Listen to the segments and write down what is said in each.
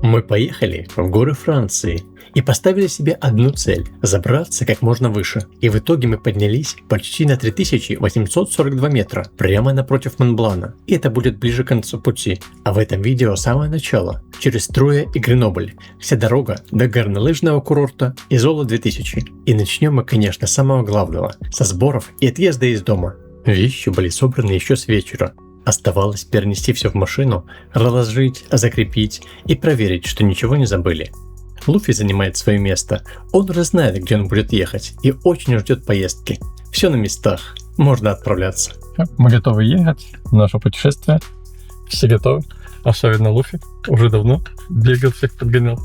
Мы поехали в горы Франции и поставили себе одну цель – забраться как можно выше. И в итоге мы поднялись почти на 3842 метра, прямо напротив Монблана. И это будет ближе к концу пути. А в этом видео самое начало, через Труя и Гренобль. Вся дорога до горнолыжного курорта Изола 2000. И начнем мы, конечно, с самого главного – со сборов и отъезда из дома. Вещи были собраны еще с вечера. Оставалось перенести все в машину, разложить, закрепить и проверить, что ничего не забыли. Луфи занимает свое место, он уже знает, где он будет ехать и очень ждет поездки. Все на местах, можно отправляться. Мы готовы ехать в наше путешествие, все готовы, особенно Луфи, уже давно бегал, всех подгонял.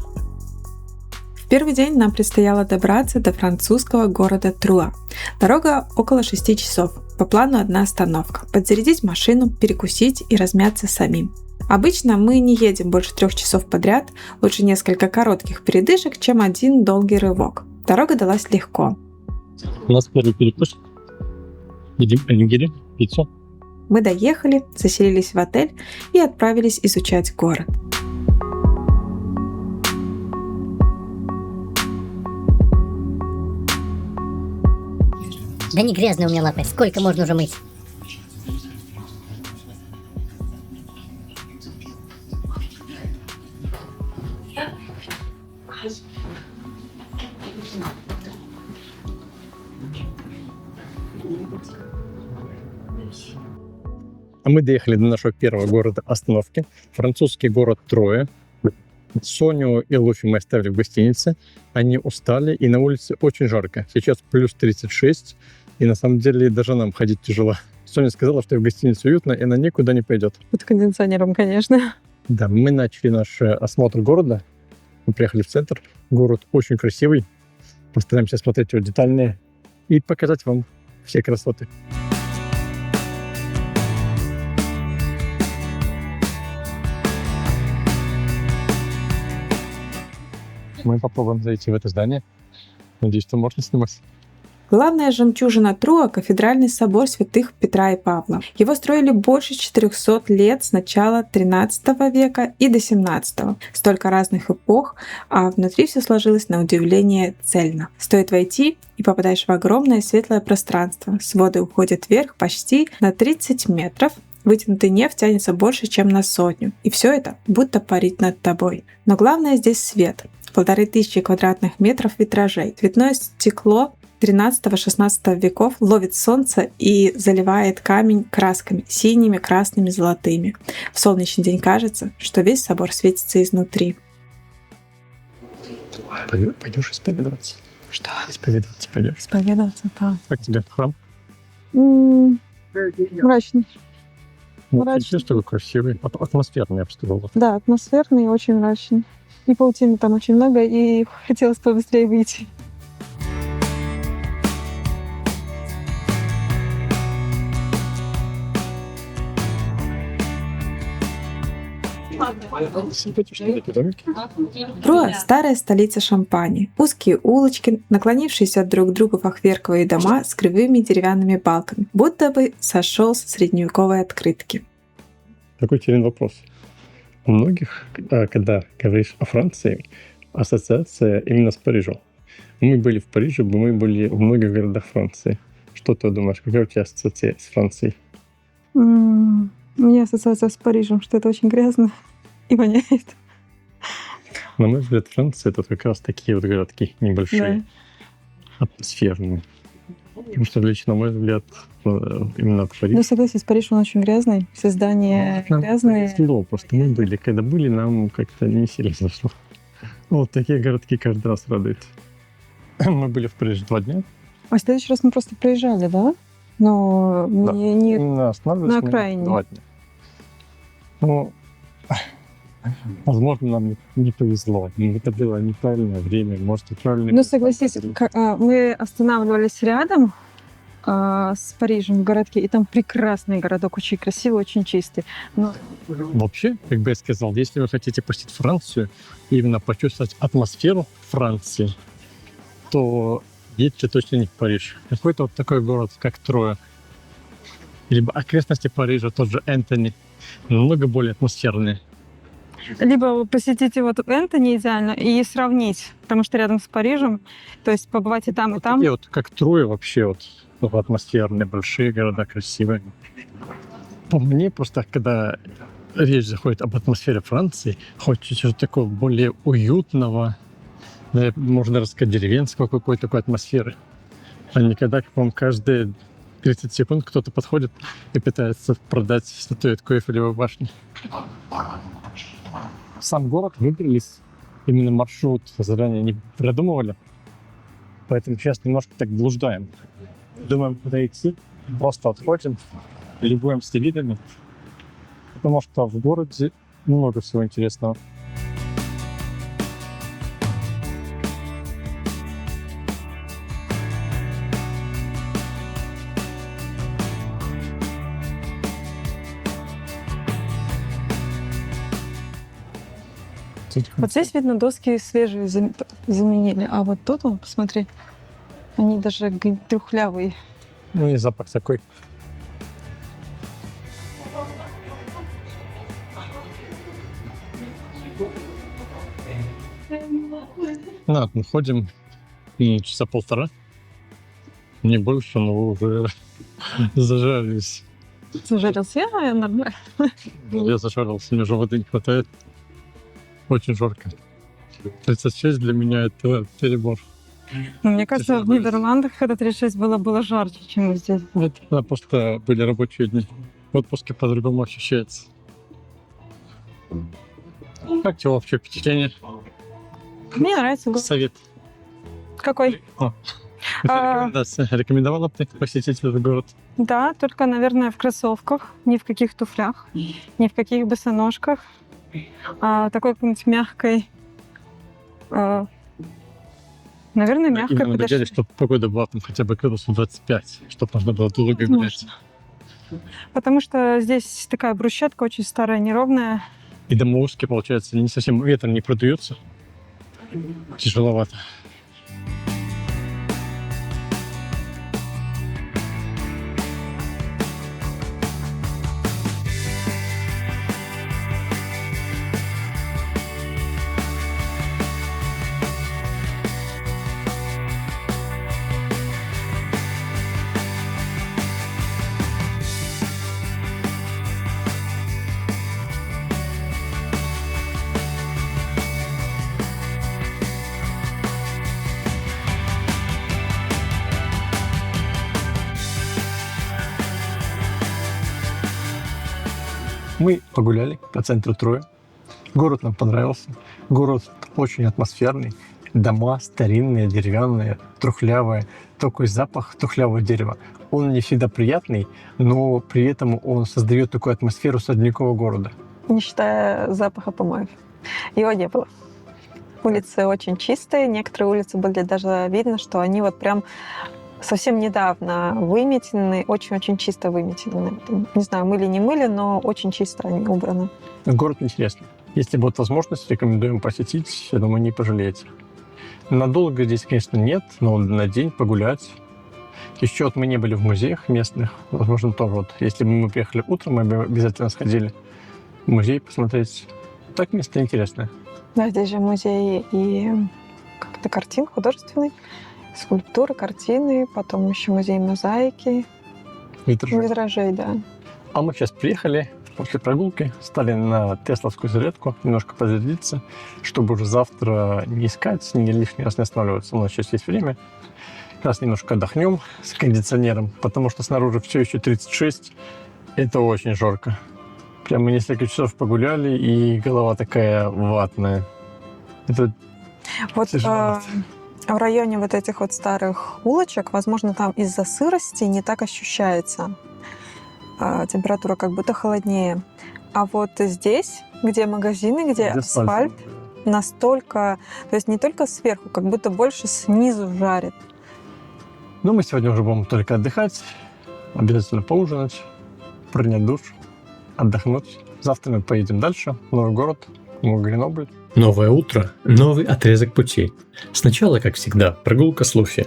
В первый день нам предстояло добраться до французского города Труа. Дорога около 6 часов. По плану одна остановка. Подзарядить машину, перекусить и размяться самим. Обычно мы не едем больше 3 часов подряд, лучше несколько коротких передышек, чем один долгий рывок. Дорога далась легко. У нас первый перекус. Едим онигири, пиццу. Мы доехали, заселились в отель и отправились изучать город. Да не грязные у меня лапы, сколько можно уже мыть? А мы доехали до нашего первого города остановки, французский город Троя. Соню и Луфи мы оставили в гостинице, они устали и на улице очень жарко. Сейчас плюс 36, и на самом деле даже нам ходить тяжело. Соня сказала, что в гостинице уютно, и она никуда не пойдет. Под кондиционером, конечно. Да, мы начали наш осмотр города. Мы приехали в центр. Город очень красивый. Постараемся смотреть его детальнее и показать вам все красоты. Мы попробуем зайти в это здание. Надеюсь, что можно снимать. Главная жемчужина Труа – кафедральный собор святых Петра и Павла. Его строили больше 400 лет с начала 13 века и до 17. Столько разных эпох, а внутри все сложилось на удивление цельно. Стоит войти, и попадаешь в огромное светлое пространство. Своды уходят вверх почти на 30 метров. Вытянутый неф тянется больше, чем на 100. И все это будто парит над тобой. Но главное здесь свет. 1500 квадратных метров витражей. Цветное стекло 13-16 веков ловит солнце и заливает камень красками – синими, красными, золотыми. В солнечный день кажется, что весь собор светится изнутри. Пойдешь исповедоваться? Что? Исповедоваться пойдешь? Исповедоваться, да. Как тебе храм? Мрачный. Мрачный. Такой красивый, атмосферный, я бы сказал. Да, атмосферный и очень мрачный. И паутины там очень много, и хотелось побыстрее выйти. Симпатичные такие домики. Труа – старая столица Шампании. Узкие улочки, наклонившиеся друг к другу фахверковые дома с кривыми деревянными балками, будто бы сошел с средневековой открытки. Такой интересный вопрос. У многих, когда говоришь о Франции, ассоциация именно с Парижем. Мы были в Париже, мы были в многих городах Франции. Что ты думаешь, какая у тебя ассоциация с Францией? У меня ассоциация с Парижем, что это очень грязно и воняет. На мой взгляд, Франция — это как раз такие вот городки небольшие, атмосферные. Потому что лично, на мой взгляд, именно Париж... Ну, согласись, Париж, он очень грязный, все здания грязные. Слово просто мы были. Когда были, нам как-то не сильно зашло. Вот такие городки каждый раз радуют. Мы были в Париже 2 дня. А в следующий раз мы просто проезжали, да? Но Да. не На окраине. 2 дня. Ну, возможно, нам не повезло. Это было неправильное время, может, неправильное... Ну, согласись, мы останавливались рядом с Парижем в городке, и там прекрасный городок, очень красивый, очень чистый. Но... Вообще, как бы я сказал, если вы хотите посетить Францию, именно почувствовать атмосферу Франции, то едьте точно не в Париж. Какой-то вот такой город, как Троя, либо окрестности Парижа, тот же Энтони, намного более атмосферные. Либо посетите вот Энтони идеально и сравнить, потому что рядом с Парижем, то есть побывать и там, и там. Такие вот, как Троя, вообще вот атмосферные, большие города, красивые. По мне, просто когда речь заходит об атмосфере Франции, хочется чего-то такого более уютного, да, можно даже сказать, деревенского какой-то такой атмосферы. А не когда, как вам, каждые 30 секунд кто-то подходит и пытается продать статуэтку Эйфелевой башни. Сам город выбрались, именно маршрут заранее не продумывали, поэтому сейчас немножко так блуждаем. Думаем, куда идти, просто отходим, любуемся видами, потому что в городе много всего интересного. Вот здесь видно, доски свежие заменили, а вот тут, вон, посмотри, они даже трухлявые. Ну и запах такой. Вот, мы ходим часа полтора, не больше, но уже зажарились. Зажарился я, нормально. Я зажарился, мне уже воды не хватает. Очень жарко. 36 для меня это перебор. Но мне кажется, в Нидерландах, когда 36 было жарче, чем здесь. Это просто были рабочие дни. В отпуске по-другому ощущается. Как тебе вообще впечатление? Мне нравится город. Совет. Какой? Рекомендация. Рекомендовала бы ты посетить этот город? Да, только, наверное, в кроссовках, не в каких туфлях, не в каких босоножках. Такой какой-нибудь мягкой, наверное, мягкой Именно подошли. надеялись, чтобы погода была там хотя бы градусов 25, чтобы можно было долго гулять. Потому что здесь такая брусчатка очень старая, неровная. И дома узкие, получается, не совсем ветром не продаются. Тяжеловато. Мы погуляли по центру Трои. Город нам понравился. Город очень атмосферный. Дома старинные, деревянные, трухлявые. Такой запах трухлявого дерева. Он не всегда приятный, но при этом он создает такую атмосферу средневекового города. Не считая запаха помоев. Его не было. Улицы очень чистые. Некоторые улицы были даже видно, что они вот прям совсем недавно выметены, очень-очень чисто выметены. Не знаю, мыли, не мыли, но очень чисто они убраны. Город интересный. Если будет возможность, рекомендуем посетить. Я думаю, не пожалеете. Надолго здесь, конечно, нет, но на день погулять. Еще вот мы не были в музеях местных. Возможно, тоже вот, если бы мы приехали утром, мы бы обязательно сходили в музей посмотреть. Так место интересное. Да, здесь же музей и как-то картин художественный, скульптуры, картины, потом еще музей мозаики, витражей, да. А мы сейчас приехали после прогулки, стали на тесловскую зарядку, немножко позарядиться, чтобы уже завтра не искать, не лишний раз не останавливаться. У нас сейчас есть время. Как раз немножко отдохнем с кондиционером, потому что снаружи все еще 36. Это очень жарко. Прямо несколько часов погуляли, и голова такая ватная. Это вот тяжело. В районе вот этих вот старых улочек, возможно, там из-за сырости не так ощущается температура, как будто холоднее. А вот здесь, где магазины, где асфальт, настолько, то есть не только сверху, как будто больше снизу жарит. Ну, мы сегодня уже будем только отдыхать, обязательно поужинать, принять душ, отдохнуть. Завтра мы поедем дальше, в новый город, в Гренобль. Новое утро, новый отрезок пути. Сначала, как всегда, прогулка с Луфи.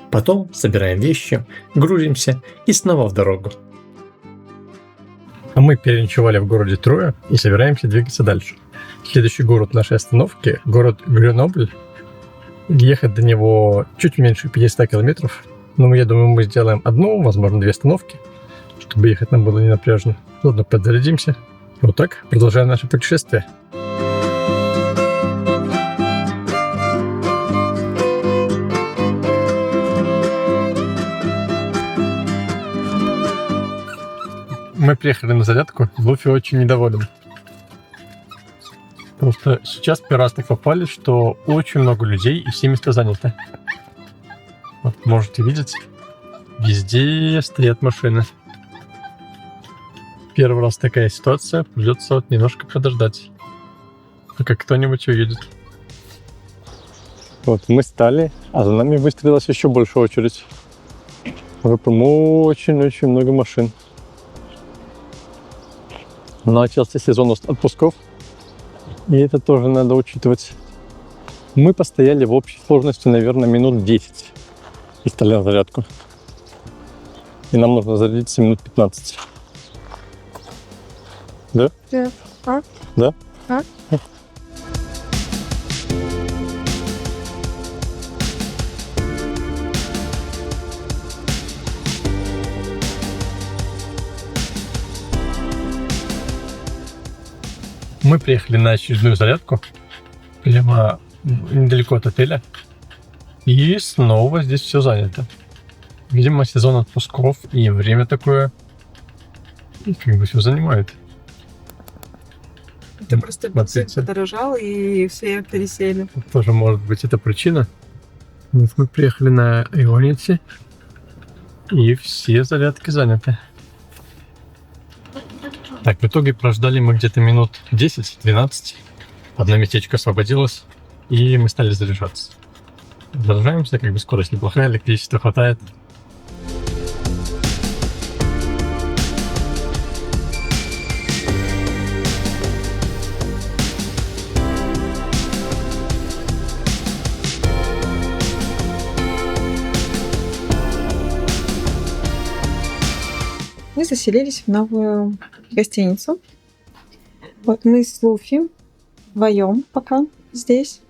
Потом собираем вещи, грузимся и снова в дорогу. А мы переночевали в городе Троя и собираемся двигаться дальше. Следующий город нашей остановки – город Гренобль. Ехать до него чуть меньше 50 километров. Но я думаю, мы сделаем одну, возможно, 2 остановки, чтобы ехать нам было не напряжно. Ладно, подзарядимся. Вот так, продолжаем наше путешествие. Мы приехали на зарядку. Луфи очень недоволен. Потому что сейчас первый раз так попали, что очень много людей и все места заняты. Вот можете видеть, везде стоят машины. Первый раз такая ситуация, придется вот немножко подождать, пока кто-нибудь уедет. Вот мы стали, а за нами выстроилась еще большая очередь. Уже прям очень-очень много машин. Начался сезон отпусков, и это тоже надо учитывать. Мы постояли в общей сложности, наверное, минут 10 и стали на зарядку. И нам нужно зарядиться минут 15. Да? Да. А? Да? А? Мы приехали на очередную зарядку прямо недалеко от отеля. И снова здесь все занято. Видимо, сезон отпусков и время такое. И как бы все занимает. Это просто бензин Смотрите. подорожал, и все пересели. Тоже может быть это причина. Вот мы приехали на Ионити, и все зарядки заняты. Так, в итоге прождали мы где-то минут 10-12. Одно местечко освободилось, и мы стали заряжаться. Заряжаемся, как бы скорость неплохая, электричества хватает. Мы заселились в новую гостиницу. Вот мы с Луфи вдвоем пока здесь.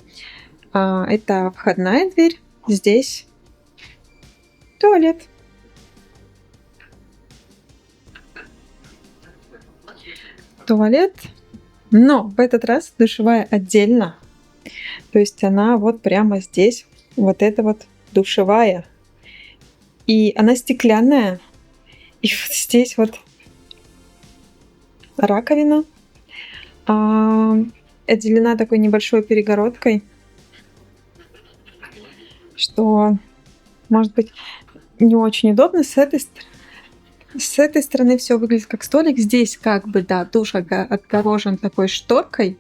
Это входная дверь. Здесь туалет. Туалет. Но в этот раз душевая отдельно. То есть она вот прямо здесь. Вот это вот душевая. И она стеклянная. И вот здесь вот раковина, отделена такой небольшой перегородкой, что может быть не очень удобно. С этой стороны все выглядит как столик. Здесь как бы, да, душ отгорожен такой шторкой.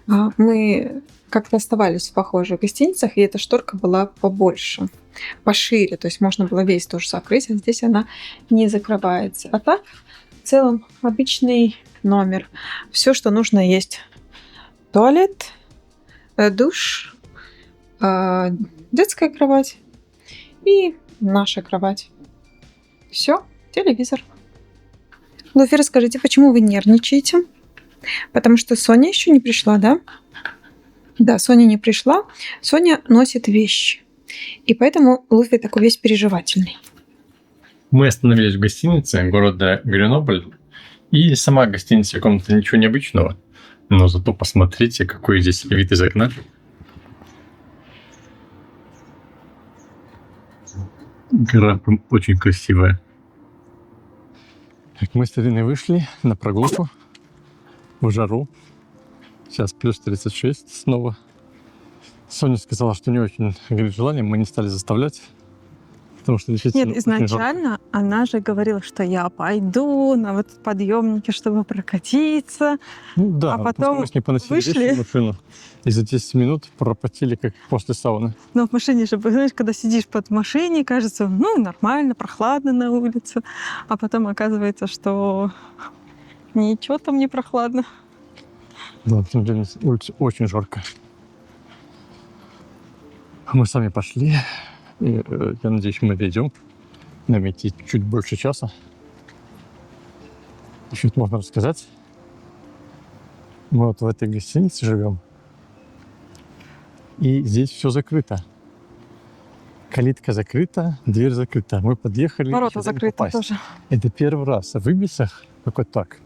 Мы как-то оставались в похожих гостиницах, и эта шторка была побольше, пошире, то есть можно было весь душ закрыть, а здесь она не закрывается. А так, в целом, обычный номер. Все, что нужно, есть. Туалет, душ, детская кровать и наша кровать. Все, телевизор. Луфи, расскажите, почему вы нервничаете? Потому что Соня еще не пришла, да? Да, Соня не пришла. Соня носит вещи. И поэтому Луфи такой весь переживательный. Мы остановились в гостинице города Гренобль. И сама гостиница комната ничего необычного. Но зато посмотрите, какой здесь вид из окна. Гора прям очень красивая. Так, мы с Ириной вышли на прогулку в жару. Сейчас плюс 36 снова. Соня сказала, что не очень горит желанием, мы не стали заставлять. Потому что действительно Нет, очень жарко. изначально она же говорила, что я пойду на вот подъемнике, чтобы прокатиться. Ну да, А потом мы с ней поносили вещи вышли. в машину. И за 10 минут пропотели, как после сауны. Но в машине же, знаешь, когда сидишь под машине, кажется, ну, нормально, прохладно на улице. А потом оказывается, что ничего там не прохладно. Да, на самом деле на улице очень жарко. Мы сами пошли. И, я надеюсь, мы дойдем. Нам идти чуть больше часа. Еще можно рассказать. Мы вот в этой гостинице живем. И здесь все закрыто. Калитка закрыта, дверь закрыта. Мы подъехали. Ворота хотим закрыты попасть. тоже. Это первый раз. А в Ибисах только так.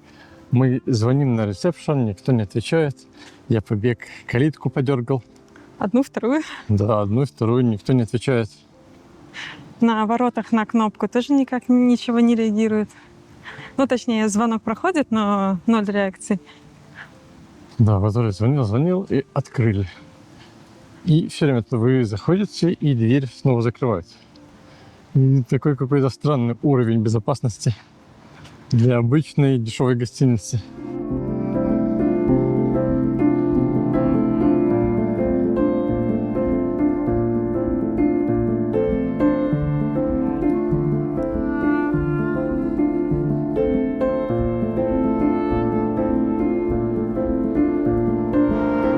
Мы звоним на ресепшн, никто не отвечает. Я побег, калитку подергал. Одну, вторую. Да, одну, вторую, никто не отвечает. На воротах на кнопку тоже никак ничего не реагирует. Ну, точнее, звонок проходит, но 0 реакций. Да, который звонил и открыли. И все время вы заходите, и дверь снова закрывается. И такой какой-то странный уровень безопасности для обычной дешевой гостиницы.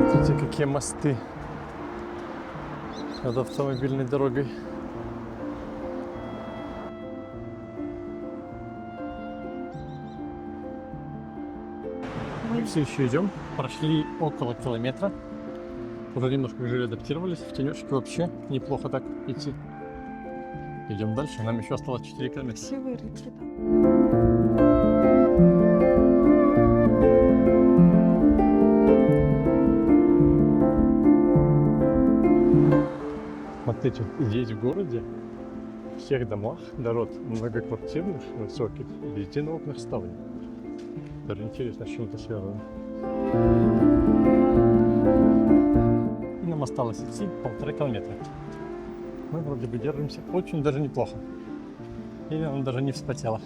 Смотрите, какие мосты над автомобильной дорогой. Мы все еще идем. Прошли около километра. Уже немножко жили, адаптировались. В тенечке вообще неплохо так идти. Идем дальше. Нам еще осталось 4 километра. Красивые реки там. Смотрите, здесь в городе, в всех домах, народ многоквартирных, высоких, везде на окнах ставни. Даже интересно, с чем это связано. И нам осталось идти 1,5 километра. Мы вроде бы держимся очень даже неплохо. И нам даже не вспотело.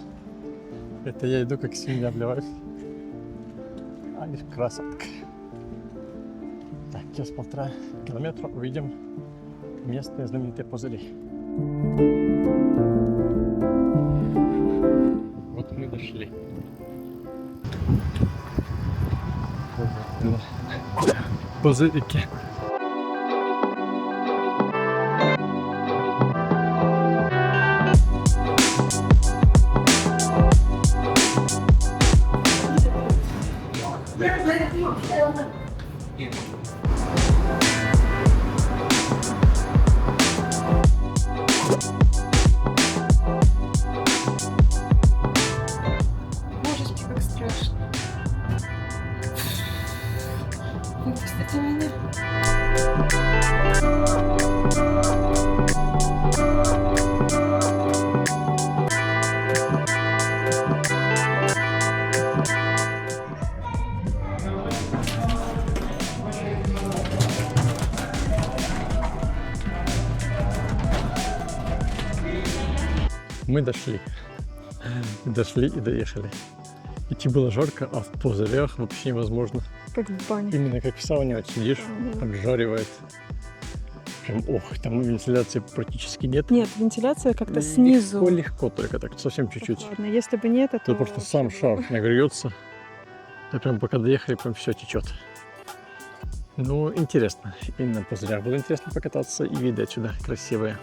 Это я иду, как сильно обливаюсь. А не красотка. Так, сейчас 1,5 километра увидим местные знаменитые пузыри. Вот мы дошли. Пузырики. Божечки, как страшно. Выпустите меня. Мы дошли. Дошли и доехали. Идти было жарко, а в пузырях вообще невозможно. Как в бане. Именно как в сауне вот сидишь, обжаривает. Прям, ох, там вентиляции практически нет. Нет, вентиляция как-то снизу. Легко только так, совсем чуть-чуть. Ладно, если бы не это, то... Тут просто сам шар нагреется. И прям пока доехали, прям все течет. Ну, интересно. И на пузырях было интересно покататься, и виды отсюда красивые.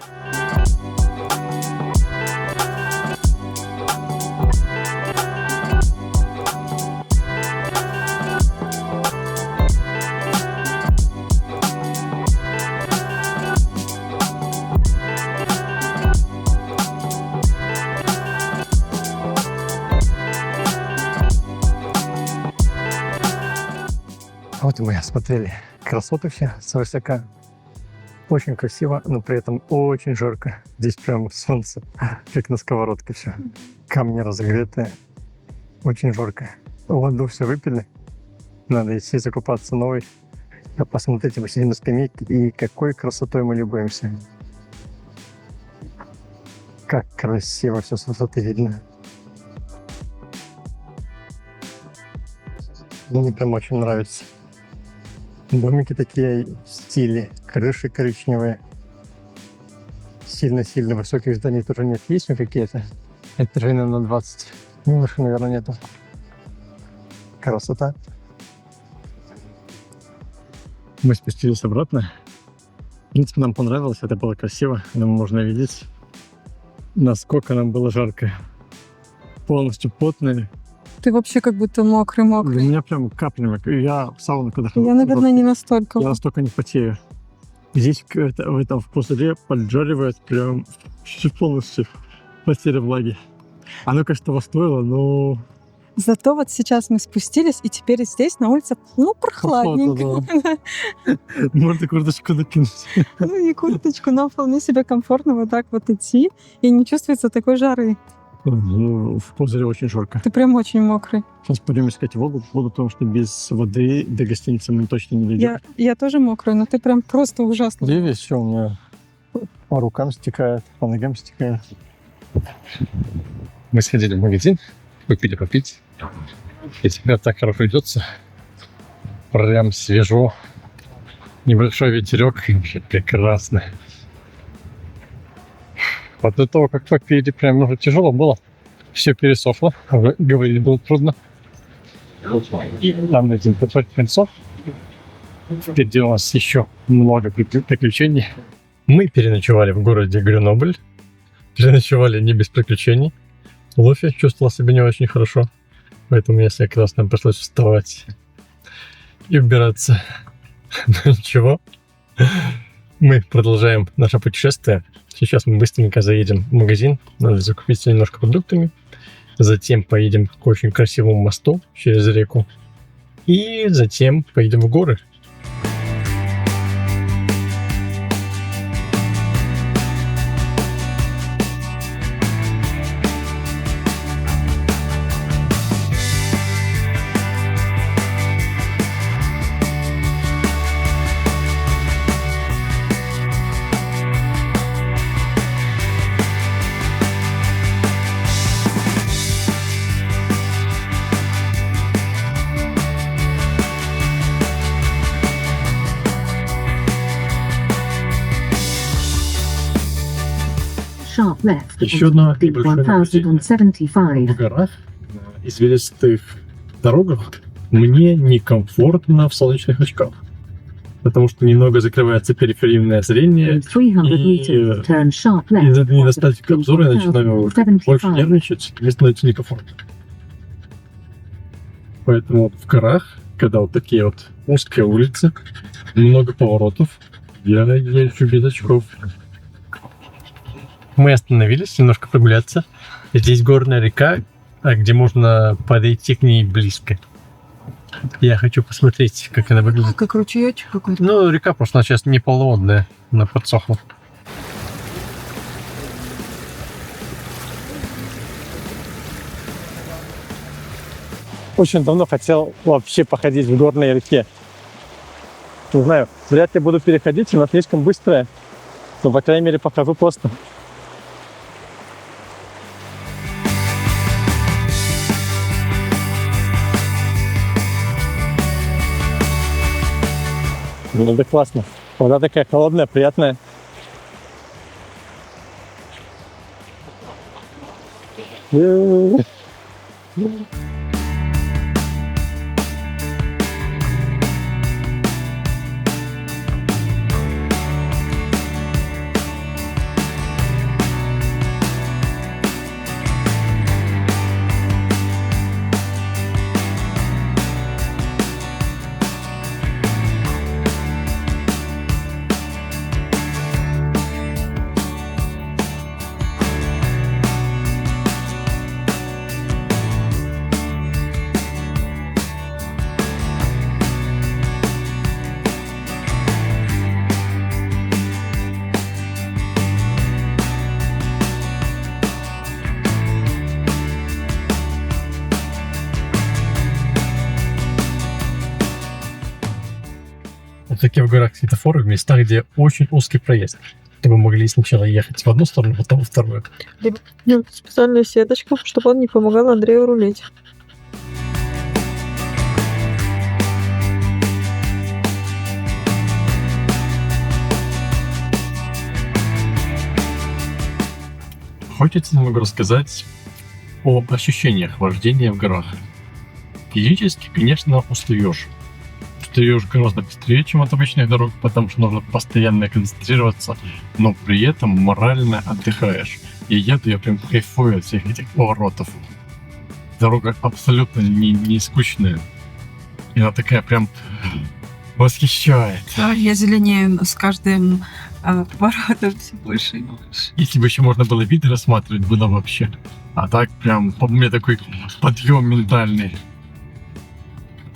А вот и мы смотрели красоты все с высока. Очень красиво, но при этом очень жарко. Здесь прям солнце, как на сковородке все. Камни разогретые. Очень жарко. Воду все выпили. Надо идти закупаться новой. А посмотрите, мы сидим на скамейке, и какой красотой мы любуемся. Как красиво все с высоты видно. Мне прям очень нравится. Домики такие в стиле, крыши коричневые. Сильно-сильно высоких зданий тоже нет. Есть какие-то? Этажей на 20. Ну, выше, наверное, нету. Красота. Мы спустились обратно. В принципе, нам понравилось, это было красиво. Нам можно видеть, насколько нам было жарко. Полностью потные. Ты вообще как будто мокрый-мокрый. У меня прям каплями. Я в сауну когда Я, наверное, не настолько. Я настолько не потею. Здесь в этом в пузыре поджаривает прям полностью потеря влаги. Оно, конечно, того стоило, но... Зато вот сейчас мы спустились, и теперь здесь на улице, ну, прохладненько. Можно курточку накинуть. Ну, не курточку, но вполне себе комфортно вот так вот идти, и не чувствуется такой жары. Ну, в пузыре очень жарко. Ты прям очень мокрый. Сейчас пойдем искать воду, потому что без воды до гостиницы мы точно не дойдем. Я тоже мокрая, но ты прям просто ужасно. Где весь все у меня по рукам стекает, по ногам стекает. Мы сходили в магазин, купили попить. И теперь так хорошо идется. Прям свежо. Небольшой ветерок. И вообще прекрасно. Вот до того, как попили, прям уже тяжело было. Все пересохло. Говорить было трудно. И там один концов. Впереди у нас еще много приключений. Мы переночевали в городе Гренобль. Переночевали не без приключений. Лофи чувствовала себя не очень хорошо. Поэтому если как раз нам пришлось вставать и убираться. Но ничего. Мы продолжаем наше путешествие. Сейчас мы быстренько заедем в магазин. Надо закупиться немножко продуктами. Затем поедем к очень красивому мосту через реку. И затем поедем в горы. Sharp left. Еще одна Deep небольшое 1075. в горах, на извилистых дорогах мне некомфортно в солнечных очках, потому что немного закрывается периферийное зрение, In 300 meters, turn sharp left. из-за недостатка обзора я начинаю больше 1075. нервничать, мне становится некомфортно. Поэтому в горах, когда вот такие вот узкие улицы, много поворотов, я езжу без очков. Мы остановились немножко прогуляться. Здесь горная река, где можно подойти к ней близко. Я хочу посмотреть, как она выглядит. Как ручеечек какой-то. Ну, река просто она сейчас не полноводная, она подсохла. Очень давно хотел вообще походить в горной реке. Не знаю, вряд ли буду переходить, она слишком быстрая. Но, по крайней мере, покажу просто. Ну, да классно. Вода такая холодная, приятная. Вот такие в горах светофоры в местах, где очень узкий проезд. Чтобы мы могли сначала ехать в одну сторону, потом в вторую. Специальная сеточка, чтобы он не помогал Андрею рулить. Хочется немного рассказать об ощущениях вождения в горах. Физически, конечно, устаешь. Устаешь гораздо быстрее, чем от обычных дорог, потому что нужно постоянно концентрироваться, но при этом морально отдыхаешь. И я прям кайфую от всех этих поворотов. Дорога абсолютно не скучная. И она такая прям восхищает. Да, я зеленею с каждым поворотом все больше и больше. Если бы еще можно было виды рассматривать, было вообще. А так прям по мне такой подъем ментальный.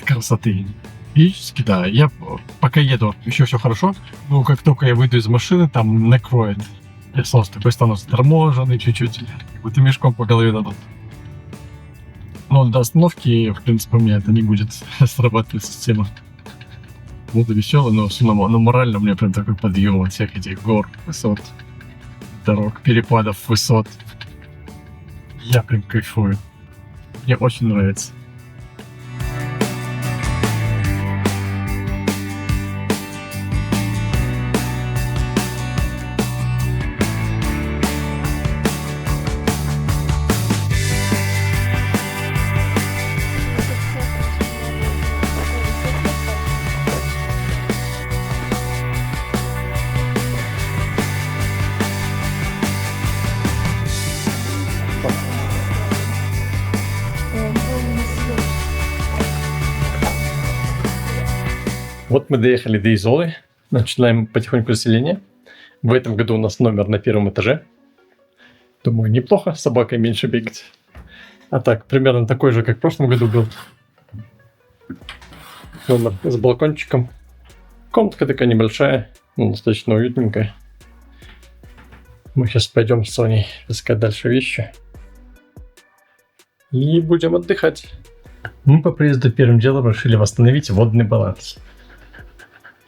Красоты. Физически, да. Я пока еду, еще все хорошо. Но как только я выйду из машины, там накроет. Я снова такой стану заторможенный чуть-чуть. Вот и мешком по голове дадут. Но до остановки, в принципе, у меня это не будет срабатывать система. Буду веселый, но морально у меня прям такой подъем от всех этих гор, высот, дорог, перепадов, высот. Я прям кайфую. Мне очень нравится. Вот мы доехали до Изолы, начинаем потихоньку заселение. В этом году у нас номер на первом этаже. Думаю, неплохо, с собакой меньше бегать. А так, примерно такой же, как в прошлом году был. Номер с балкончиком. Комнатка такая небольшая, но достаточно уютненькая. Мы сейчас пойдем с Соней искать дальше вещи. И будем отдыхать. Мы по приезду первым делом решили восстановить водный баланс.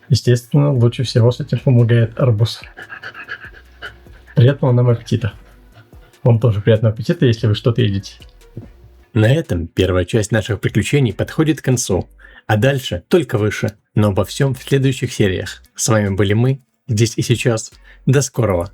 Естественно, лучше всего с этим помогает арбуз. Приятного нам аппетита. Вам тоже приятного аппетита, если вы что-то едите. На этом первая часть наших приключений подходит к концу, а дальше только выше, но обо всем в следующих сериях. С вами были мы, здесь и сейчас. До скорого!